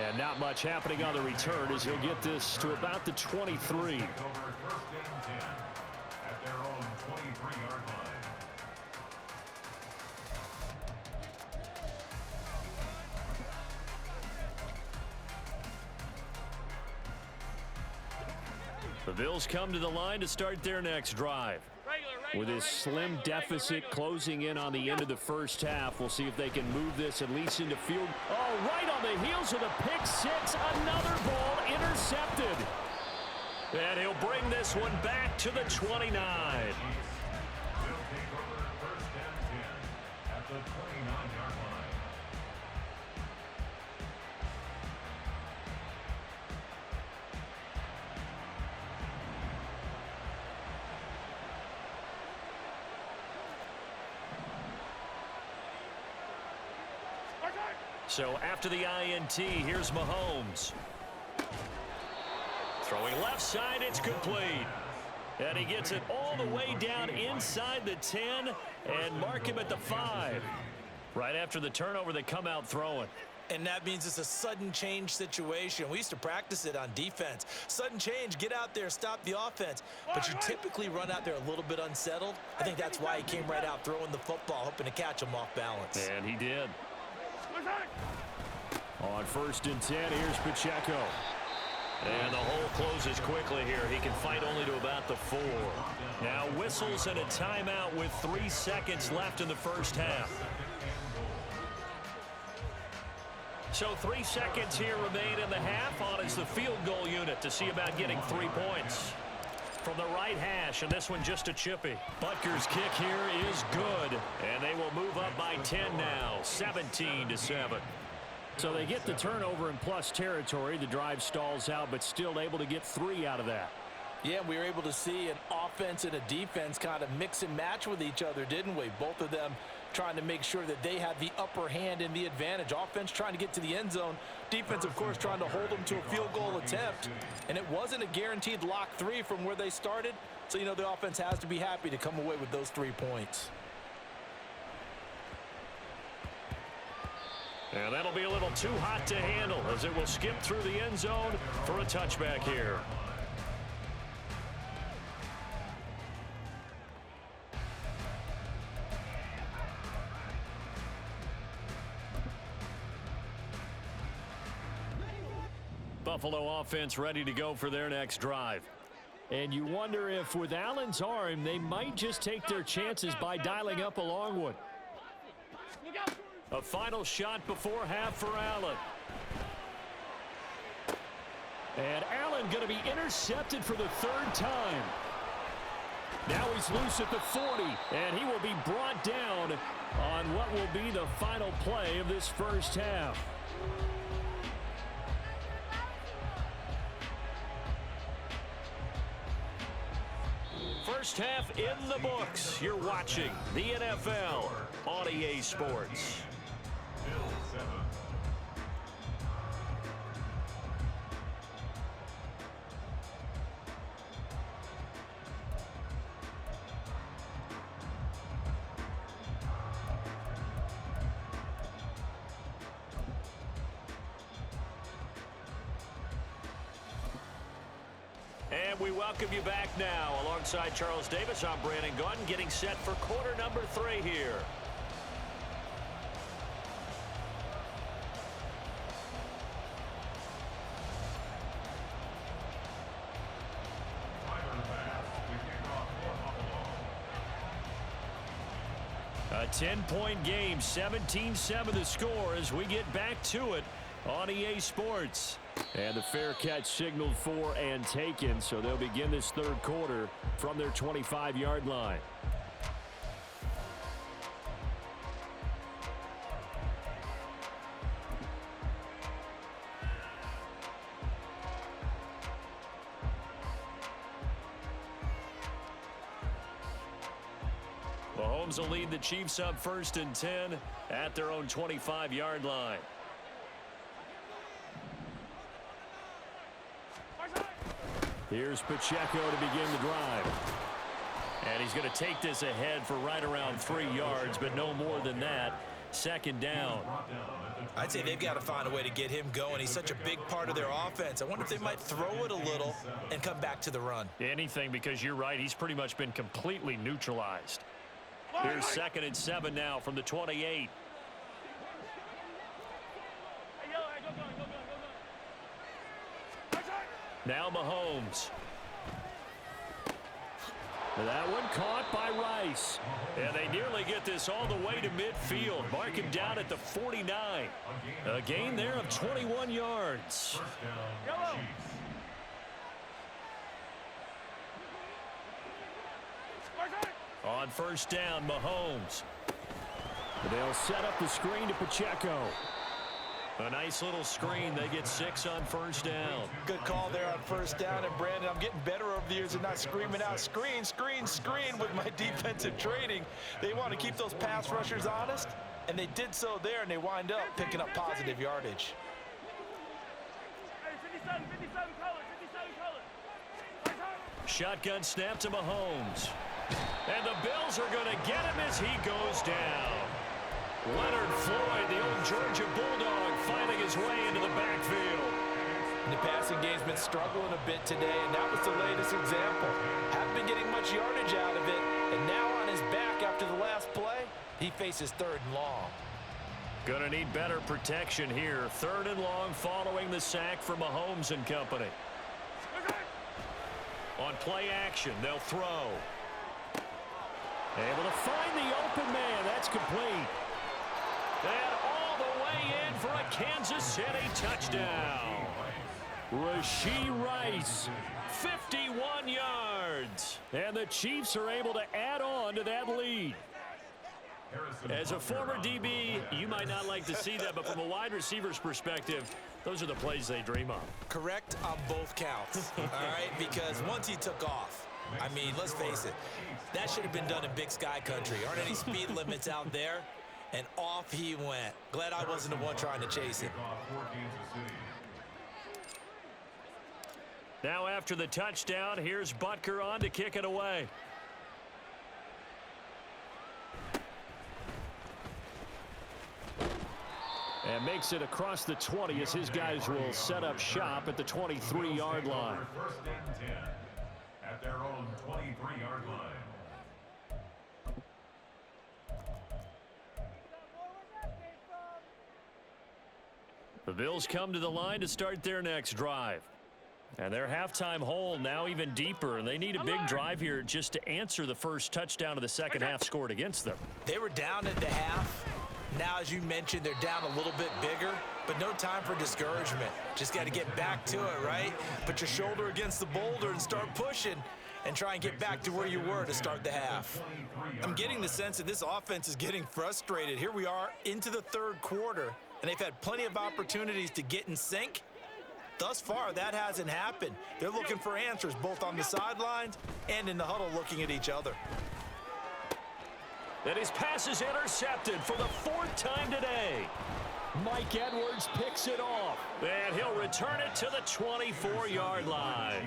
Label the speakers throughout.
Speaker 1: And not much happening on the return as he'll get this to about the 23. The Bills come to the line to start their next drive. With this slim deficit closing in on the end of the first half, we'll see if they can move this at least into field. Oh, right on the heels of the pick six, another ball intercepted. And he'll bring this one back to the 29. So after the INT, here's Mahomes. Throwing left side, it's complete. And he gets it all the way down inside the 10 and mark him at the 5. Right after the turnover, they come out throwing.
Speaker 2: And that means it's a sudden change situation. We used to practice it on defense. Sudden change, get out there, stop the offense. But you typically run out there a little bit unsettled. I think that's why he came right out throwing the football, hoping to catch him off balance.
Speaker 1: And he did. On 1st and 10, here's Pacheco. And the hole closes quickly here. He can fight only to about the 4. Now whistles and a timeout with 3 seconds left in the first half. So 3 seconds here remain in the half on as the field goal unit to see about getting 3 points. From the right hash, and this one just a chippy. Butker's kick here is good, and they will move up by 10 now, 17-7. So they get the turnover in plus territory. The drive stalls out, but still able to get 3 out of that.
Speaker 2: Yeah, we were able to see an offense and a defense kind of mix and match with each other, didn't we? Both of them trying to make sure that they have the upper hand and the advantage. Offense trying to get to the end zone. Defense, of course, trying to hold them to a field goal attempt. And it wasn't a guaranteed lock 3 from where they started. So, you know, the offense has to be happy to come away with those 3 points.
Speaker 1: And that'll be a little too hot to handle as it will skip through the end zone for a touchback here. Buffalo offense ready to go for their next drive. And you wonder if with Allen's arm, they might just take their chances by dialing up a long one. A final shot before half for Allen. And Allen going to be intercepted for the 3rd time. Now he's loose at the 40, and he will be brought down on what will be the final play of this first half. First half in the books. You're watching the NFL on EA Sports. And we welcome you back now. Alongside Charles Davis, I'm Brandon Gaunt, getting set for quarter number 3 here. A 10-point game, 17-7 the score as we get back to it on EA Sports. And the fair catch signaled for and taken, so they'll begin this 3rd quarter from their 25-yard line. Mahomes will lead the Chiefs up 1st and 10 at their own 25-yard line. Here's Pacheco to begin the drive. And he's going to take this ahead for right around 3 yards, but no more than that. Second down.
Speaker 2: I'd say they've got to find a way to get him going. He's such a big part of their offense. I wonder if they might throw it a little and come back to the run.
Speaker 1: Anything, because you're right. He's pretty much been completely neutralized. Here's 2nd and 7 now from the 28. Now Mahomes. That one caught by Rice. And they nearly get this all the way to midfield. Mark him down at the 49. A gain there of 21 yards. On first down, Mahomes. They'll set up the screen to Pacheco. A nice little screen. They get 6 on first down.
Speaker 2: Good call there on first down. And, Brandon, I'm getting better over the years and not screaming out, screen, screen, screen with my defensive training. They want to keep those pass rushers honest, and they did so there, and they wind up picking up positive yardage.
Speaker 1: Shotgun snap to Mahomes. And the Bills are going to get him as he goes down. Leonard Floyd, the old Georgia Bulldog, finding his way into the backfield.
Speaker 2: The passing game's been struggling a bit today, and that was the latest example. Haven't been getting much yardage out of it, and now on his back after the last play, he faces 3rd and long.
Speaker 1: Going to need better protection here. 3rd and long following the sack for Mahomes and company. On play action, they'll throw. Able to find the open man. That's complete. And all the way in for a Kansas City touchdown. Rashee Rice, 51 yards. And the Chiefs are able to add on to that lead. As a former DB, you might not like to see that, but from a wide receiver's perspective, those are the plays they dream of.
Speaker 2: Correct on both counts, all right? Because once he took off, I mean, let's face it, that should have been done in Big Sky country. Aren't any speed limits out there? And off he went. Glad I wasn't the one trying to chase him.
Speaker 1: Now after the touchdown, here's Butker on to kick it away. And makes it across the 20 as his guys will set up shop at the 23-yard line.
Speaker 3: First and 10 at their own 23-yard line.
Speaker 1: The Bills come to the line to start their next drive. And their halftime hole now even deeper, and they need a big drive here just to answer the first touchdown of the second half scored against them.
Speaker 2: They were down at the half. Now, as you mentioned, they're down a little bit bigger, but no time for discouragement. Just got to get back to it, right? Put your shoulder against the boulder and start pushing and try and get back to where you were to start the half. I'm getting the sense that this offense is getting frustrated. Here we are into the 3rd quarter, and they've had plenty of opportunities to get in sync. Thus far, that hasn't happened. They're looking for answers both on the sidelines and in the huddle looking at each other.
Speaker 1: And his pass is intercepted for the 4th time today. Mike Edwards picks it off. And he'll return it to the 24-yard line.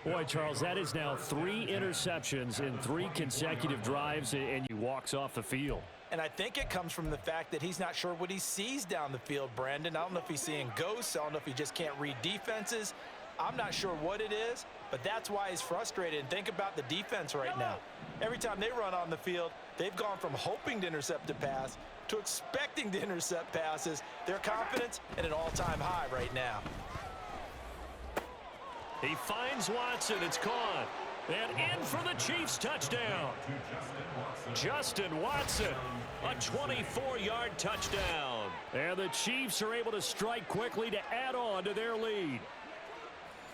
Speaker 1: Boy, Charles, that is now 3 interceptions in 3 consecutive drives, and he walks off the field.
Speaker 2: And I think it comes from the fact that he's not sure what he sees down the field, Brandon. I don't know if he's seeing ghosts. I don't know if he just can't read defenses. I'm not sure what it is, but that's why he's frustrated. And think about the defense right now. Every time they run on the field, they've gone from hoping to intercept a pass to expecting to intercept passes. Their confidence at an all-time high right now.
Speaker 1: He finds Watson. It's caught. And in for the Chiefs touchdown. Justin Watson, a 24-yard touchdown. And the Chiefs are able to strike quickly to add on to their lead.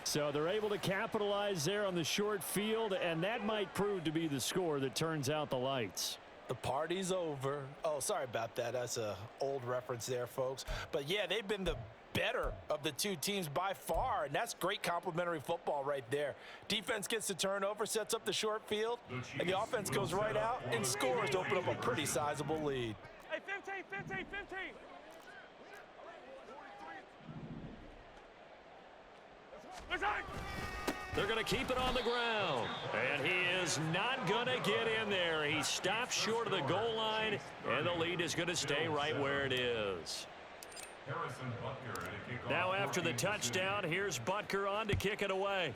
Speaker 1: So they're able to capitalize there on the short field, and that might prove to be the score that turns out the lights.
Speaker 2: The party's over. Oh, sorry about that. That's an old reference there, folks. But, yeah, they've been the better of the 2 teams by far, and that's great complimentary football right there. Defense gets the turnover, sets up the short field, and the offense goes right out and scores to open up a pretty sizable lead.
Speaker 4: Hey, 15, 15, 15.
Speaker 1: They're going to keep it on the ground. And he is not going to get in there. He stops short of the goal line, and the lead is going to stay right where it is. Now after the touchdown, here's Butker on to kick it away.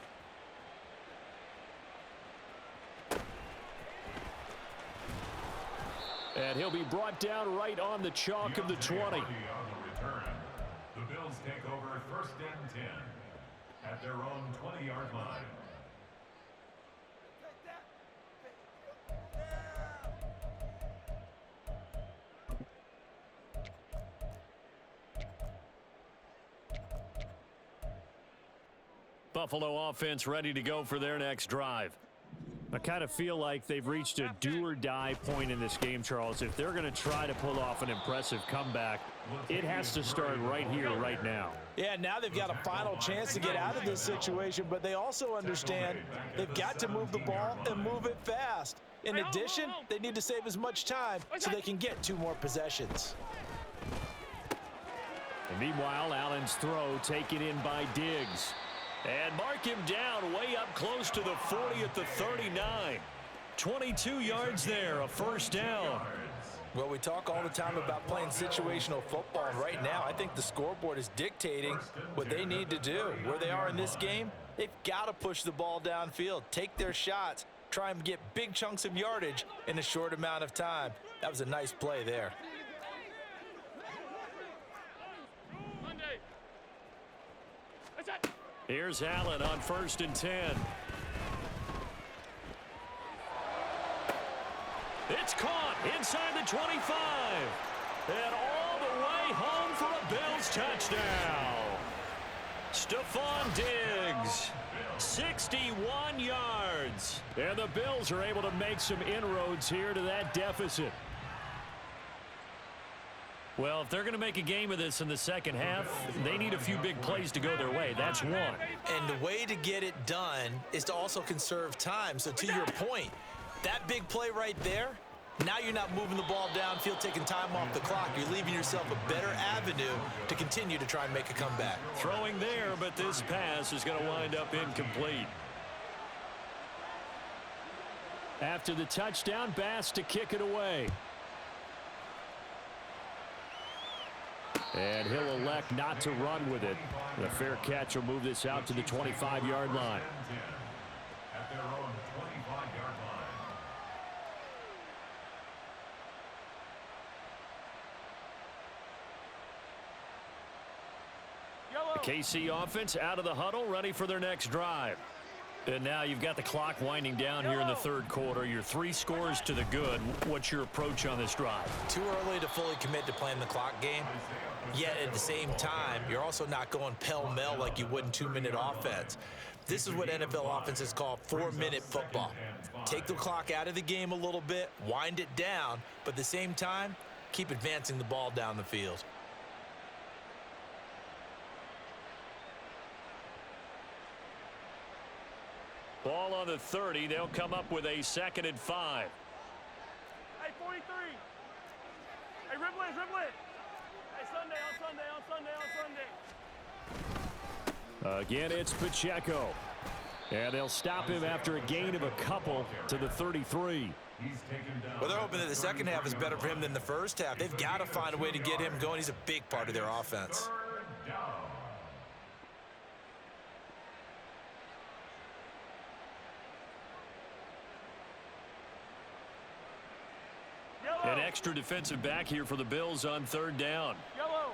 Speaker 1: And he'll be brought down right on the chalk of the 20.
Speaker 3: On the return, the Bills take over 1st and 10 at their own 20-yard line.
Speaker 1: Buffalo offense ready to go for their next drive. I kind of feel like they've reached a do-or-die point in this game, Charles. If they're going to try to pull off an impressive comeback, it has to start right here, right now.
Speaker 2: Yeah, now they've got a final chance to get out of this situation, but they also understand they've got to move the ball and move it fast. In addition, they need to save as much time so they can get 2 more possessions.
Speaker 1: And meanwhile, Allen's throw taken in by Diggs. And mark him down way up close to the 40 at the 39. 22 yards there, a 1st down.
Speaker 2: Well, we talk all the time about playing situational football. Right now, I think the scoreboard is dictating what they need to do. Where they are in this game, they've got to push the ball downfield, take their shots, try and get big chunks of yardage in a short amount of time. That was a nice play there.
Speaker 1: Here's Allen on 1st and 10. It's caught inside the 25. And all the way home for a Bills touchdown. Stephon Diggs, 61 yards. And the Bills are able to make some inroads here to that deficit. Well, if they're going to make a game of this in the second half, they need a few big plays to go their way. That's one.
Speaker 2: And the way to get it done is to also conserve time. So to your point, that big play right there, now you're not moving the ball downfield, taking time off the clock. You're leaving yourself a better avenue to continue to try and make a comeback.
Speaker 1: Throwing there, but this pass is going to wind up incomplete. After the touchdown, Bass to kick it away. And he'll elect not to run with it. The fair catch will move this out to the 25-yard line.
Speaker 3: At their own 25-yard line.
Speaker 1: The KC offense out of the huddle, ready for their next drive. And now you've got the clock winding down here in the 3rd quarter. You're 3 scores to the good. What's your approach on this drive?
Speaker 2: Too early to fully commit to playing the clock game. Yet at the same time, you're also not going pell-mell like you would in 2-minute offense. This is what NFL offenses call 4-minute football. Take the clock out of the game a little bit, wind it down, but at the same time, keep advancing the ball down the field.
Speaker 1: Ball on the 30. They'll come up with a 2nd and 5.
Speaker 4: Hey, 43. Hey, ribble it, ribble it. Hey, Sunday.
Speaker 1: Again, it's Pacheco. And they'll stop him after a gain of a couple to the 33.
Speaker 2: Well, they're hoping that the second half is better for him than the first half. They've got to find a way to get him going. He's a big part of their offense.
Speaker 1: An extra defensive back here for the Bills on 3rd down.
Speaker 4: Yellow.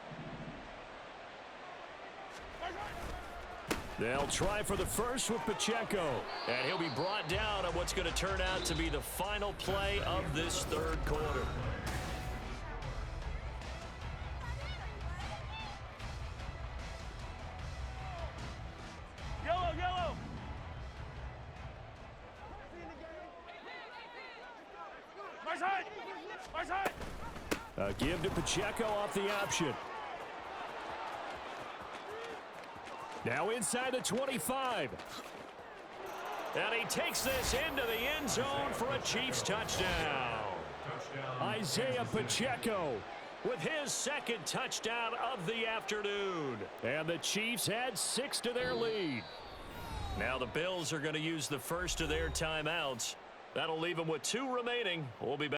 Speaker 1: They'll try for the first with Pacheco. And he'll be brought down on what's going to turn out to be the final play of this 3rd quarter.
Speaker 4: Yellow. Nice hit.
Speaker 1: A give to Pacheco off the option. Now inside the 25. And he takes this into the end zone for a Chiefs touchdown. Isaiah Pacheco with his 2nd touchdown of the afternoon. And the Chiefs add 6 to their lead. Now the Bills are going to use the first of their timeouts. That'll leave them with 2 remaining. We'll be back.